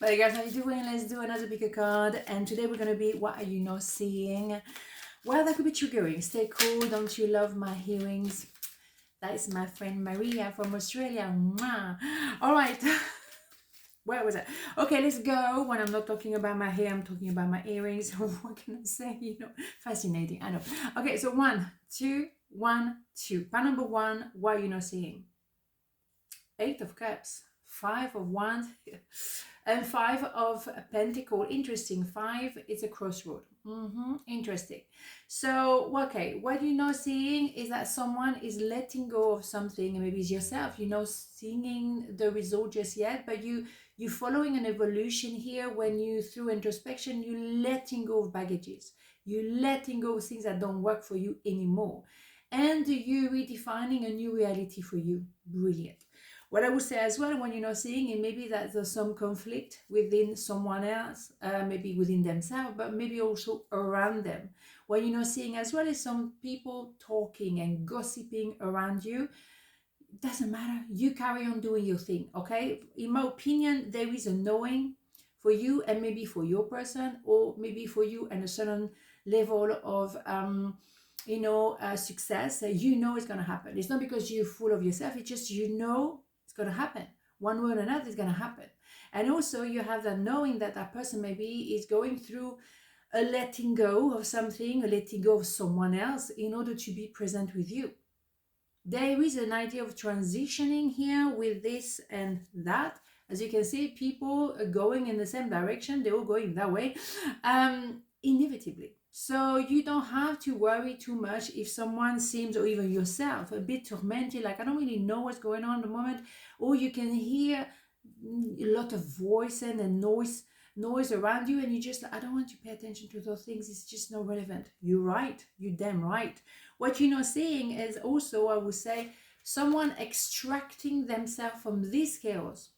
But hey guys, how you doing? Let's do another pick a card. And today we're going to be, what are you not seeing? Well, that could be triggering. Stay cool. Don't you love my hearings? That is my friend Maria from Australia. Mwah. All right. Where was it? Okay, let's go. When I'm not talking about my hair, I'm talking about my earrings. What can I say? You know, fascinating. I know. Okay, so 1, 2, 1, 2. Part number 1, what are you not seeing? 8 of Cups, 5 of Wands, and 5 of Pentacles. Interesting. 5 is a crossroad. Interesting. So, okay, what you're not seeing is that someone is letting go of something, and maybe it's yourself. You're not seeing the result just yet, but you're following an evolution here. When you, through introspection, you're letting go of baggages. You're letting go of things that don't work for you anymore. And you're redefining a new reality for you. Brilliant. What I would say as well, when you're not seeing it, maybe that there's some conflict within someone else, maybe within themselves, but maybe also around them. What you're not seeing as well is some people talking and gossiping around you. Doesn't matter. You carry on doing your thing, okay? In my opinion, there is a knowing for you, and maybe for your person, or maybe for you and a certain level of success. You know it's going to happen. It's not because you're full of yourself. It's just, you know, it's going to happen. One way or another is going to happen. And also you have that knowing that that person maybe is going through a letting go of something, a letting go of someone else in order to be present with you. There is an idea of transitioning here with this and that. As you can see, people are going in the same direction. They're all going that way, inevitably. So you don't have to worry too much if someone seems, or even yourself, a bit tormented, like I don't really know what's going on at the moment, or you can hear a lot of voice and noise around you, and you just, I don't want to pay attention to those things. It's just not relevant. You're right. You're damn right. What you're not seeing is also, I would say, someone extracting themselves from this chaos,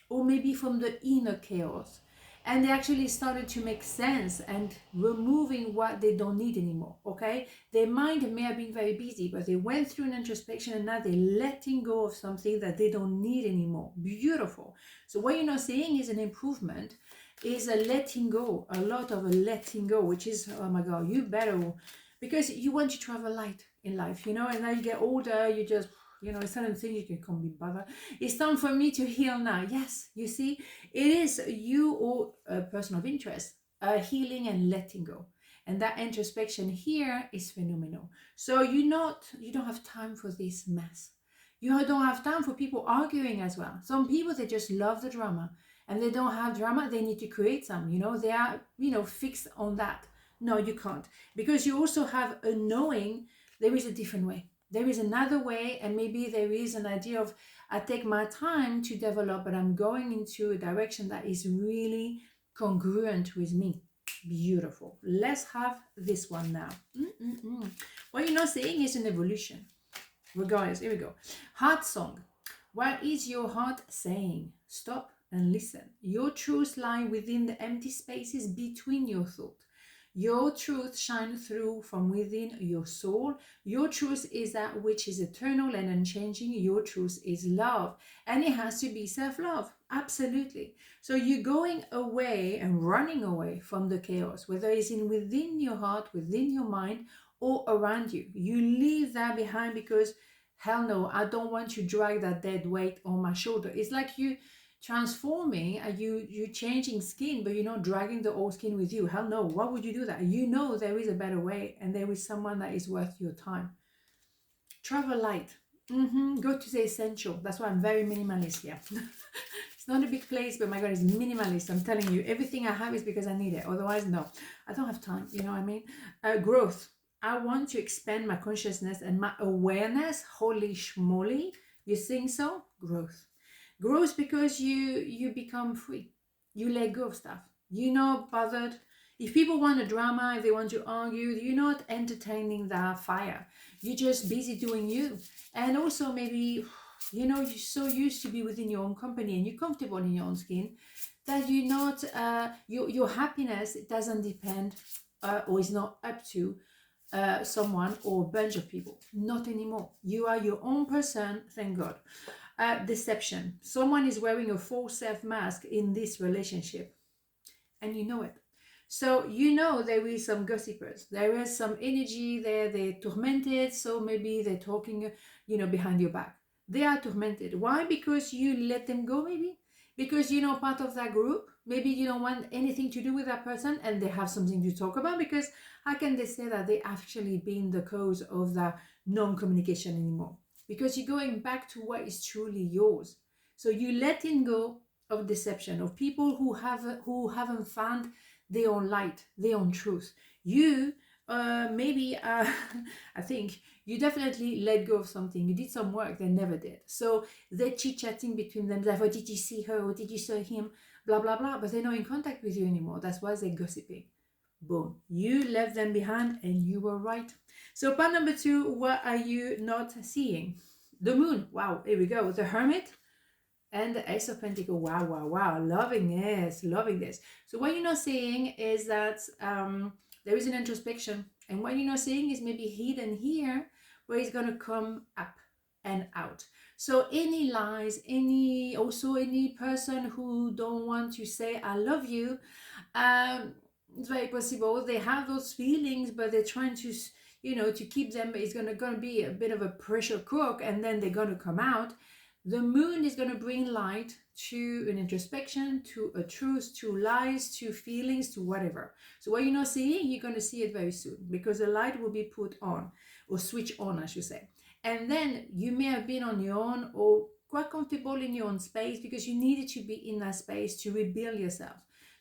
or maybe from the inner chaos, and they actually started to make sense and removing what they don't need anymore. Okay, their mind may have been very busy, but they went through an introspection, and now they're letting go of something that they don't need anymore. Beautiful. So what you're not seeing is an improvement, is a letting go, a lot of a letting go, which is, oh my god, you better, because you want to travel light in life, you know, and now you get older, you just, you know, certain things you can't be bothered. It's time for me to heal now. Yes, you see, it is you or a person of interest, healing and letting go. And that introspection here is phenomenal. So you don't have time for this mess. You don't have time for people arguing as well. Some people, they just love the drama, and they don't have drama. They need to create some, you know, they are, you know, fixed on that. No, you can't, because you also have a knowing there is a different way. There is another way, and maybe there is an idea of, I take my time to develop, but I'm going into a direction that is really congruent with me. Beautiful. Let's have this one now. What you're not seeing is an evolution. Regardless, here we go. Heart song. What is your heart saying? Stop and listen. Your truths lie within the empty spaces between your thoughts. Your truth shines through from within your soul. Your truth is that which is eternal and unchanging. Your truth is love. And it has to be self-love. Absolutely. So you're going away and running away from the chaos, whether it's within your heart, within your mind, or around you. You leave that behind because, hell no, I don't want to drag that dead weight on my shoulder. It's like you transforming, you changing skin, but you're not dragging the old skin with you. Hell no. Why would you do that? You know there is a better way, and there is someone that is worth your time. Travel light. Go to the essential. That's why I'm very minimalist here. It's not a big place, but my god, it's minimalist. I'm telling you, everything I have is because I need it. Otherwise, no, I don't have time. You know what I mean? Growth. I want to expand my consciousness and my awareness. Holy schmoly. You think so? Growth. Growth, because you become free. You let go of stuff. You're not bothered. If people want a drama, if they want to argue, you're not entertaining that fire. You're just busy doing you. And also maybe, you know, you're so used to be within your own company and you're comfortable in your own skin that you're not, your happiness doesn't depend or is not up to someone or a bunch of people. Not anymore. You are your own person, thank God. Deception. Someone is wearing a false self mask in this relationship, and you know it. So you know there is some gossipers. There is some energy there. They're tormented. So maybe they're talking, behind your back. They are tormented. Why? Because you let them go, maybe. Because you're not part of that group. Maybe you don't want anything to do with that person, and they have something to talk about. Because how can they say that they actually been the cause of the non-communication anymore? Because you're going back to what is truly yours. So you letting go of deception, of people who haven't found their own light, their own truth. You maybe I think you definitely let go of something. You did some work they never did. So they're chit-chatting between them. Like, oh, did you see her? Or did you see him? Blah, blah, blah. But they're not in contact with you anymore. That's why they're gossiping. Boom. You left them behind and you were right. So part number 2, what are you not seeing? The moon. Wow, here we go. The hermit and the Ace of Pentacles. Wow, wow, wow. Loving this, loving this. So what you're not seeing is that there is an introspection. And what you're not seeing is maybe hidden here, where it's going to come up and out. So any lies, any person who don't want to say I love you, it's very possible they have those feelings, but they're trying to, to keep them. It's going to be a bit of a pressure cook, and then they're going to come out. The moon is going to bring light to an introspection, to a truth, to lies, to feelings, to whatever. So what you're not seeing, you're going to see it very soon, because the light will be put on, or switch on, I should say. And then you may have been on your own, or quite comfortable in your own space, because you needed to be in that space to rebuild yourself,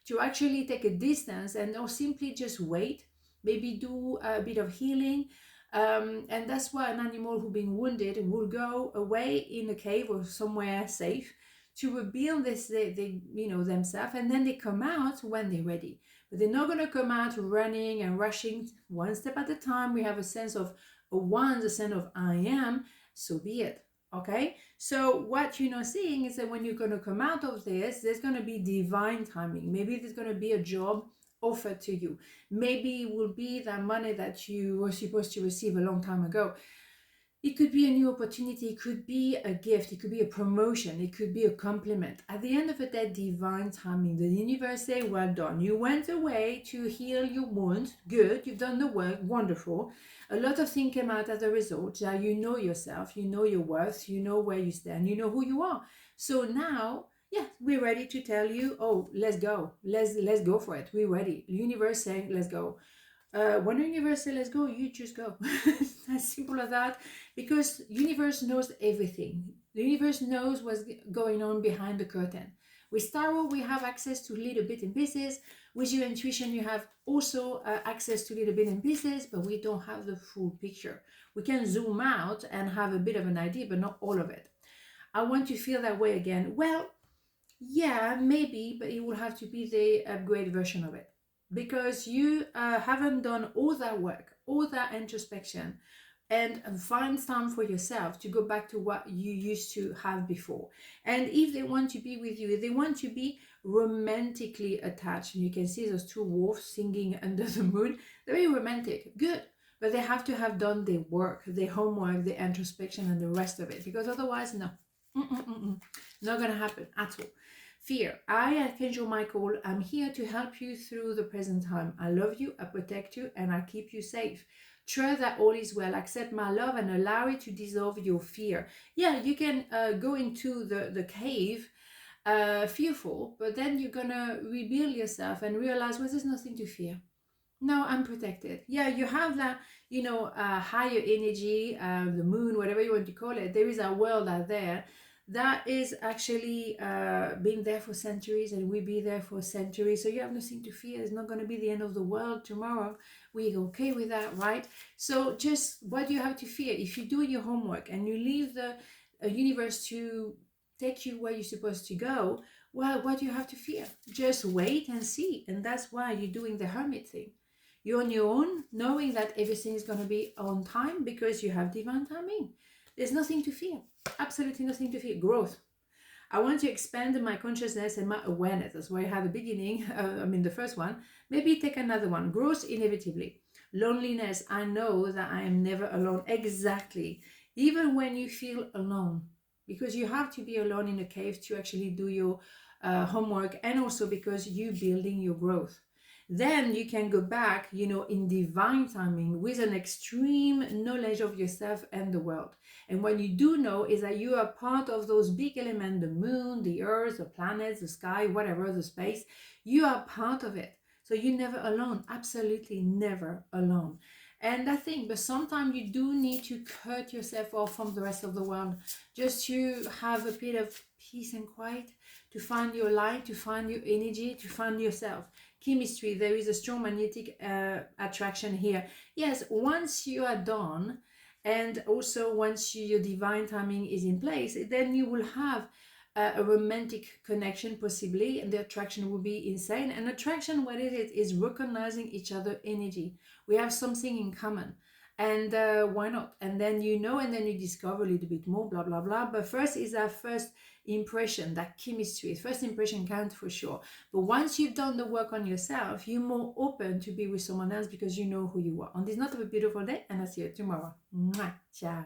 to actually take a distance and or simply just wait, maybe do a bit of healing. And that's why an animal who's been wounded will go away in a cave or somewhere safe to rebuild themselves, and then they come out when they're ready. But they're not going to come out running and rushing. One step at a time. We have a sense of a sense of I am, so be it. Okay, so what you're not seeing is that when you're going to come out of this, there's going to be divine timing. Maybe there's going to be a job offered to you. Maybe it will be that money that you were supposed to receive a long time ago. It could be a new opportunity. It could be a gift. It could be a promotion. It could be a compliment. At the end of the day, divine timing. The universe say, well done. You went away to heal your wound. Good. You've done the work. Wonderful. A lot of things came out as a result. Now you know yourself. You know your worth. You know where you stand. You know who you are. So now, yeah, we're ready to tell you, oh, let's go. Let's go for it. We're ready. The universe saying, let's go. When the universe says let's go, you just go. As simple as that, because universe knows everything. The universe knows what's going on behind the curtain. With tarot, we have access to little bit in pieces. With your intuition, you have also access to little bit in pieces, but we don't have the full picture. We can zoom out and have a bit of an idea, but not all of it. I want to feel that way again. Well, yeah, maybe, but it will have to be the upgrade version of it. Because you haven't done all that work, all that introspection, and find time for yourself to go back to what you used to have before. And if they want to be with you, they want to be romantically attached. And you can see those two wolves singing under the moon. Very romantic, good. But they have to have done their work, their homework, their introspection, and the rest of it. Because otherwise, no. Not going to happen at all. Fear. I, Archangel Michael, I'm here to help you through the present time. I love you, I protect you, and I keep you safe. Trust that all is well. Accept my love and allow it to dissolve your fear. Yeah, you can go into the cave fearful, but then you're going to rebuild yourself and realize, well, there's nothing to fear. No, I'm protected. Yeah, you have that, higher energy, the moon, whatever you want to call it. There is a world out there that is actually been there for centuries, and will be there for centuries. So you have nothing to fear. It's not going to be the end of the world tomorrow. We're okay with that, right? So just what do you have to fear? If you do your homework and you leave the universe to take you where you're supposed to go, well, what do you have to fear? Just wait and see. And that's why you're doing the hermit thing. You're on your own, knowing that everything is going to be on time because you have divine timing. There's nothing to fear. Absolutely nothing to fear. Growth. I want to expand my consciousness and my awareness. That's why I had the beginning, the first one. Maybe take another one. Growth inevitably. Loneliness, I know that I am never alone. Exactly. Even when you feel alone, because you have to be alone in a cave to actually do your homework, and also because you building your growth. Then you can go back, in divine timing with an extreme knowledge of yourself and the world. And what you do know is that you are part of those big elements, the moon, the earth, the planets, the sky, whatever, the space. You are part of it. So you're never alone, absolutely never alone. And I think, but sometimes you do need to cut yourself off from the rest of the world just to have a bit of peace and quiet, to find your light, to find your energy, to find yourself. Chemistry, there is a strong magnetic attraction here. Yes, once you are done, and also once your divine timing is in place, then you will have a romantic connection possibly, and the attraction will be insane. And attraction, what is it, is recognizing each other energy. We have something in common, and why not? And then and then you discover a little bit more, blah blah blah. But first is that first impression, that chemistry. First impression counts for sure. But once you've done the work on yourself, you're more open to be with someone else because you know who you are. On this note, have a beautiful day, and I'll see you tomorrow. Mwah. Ciao.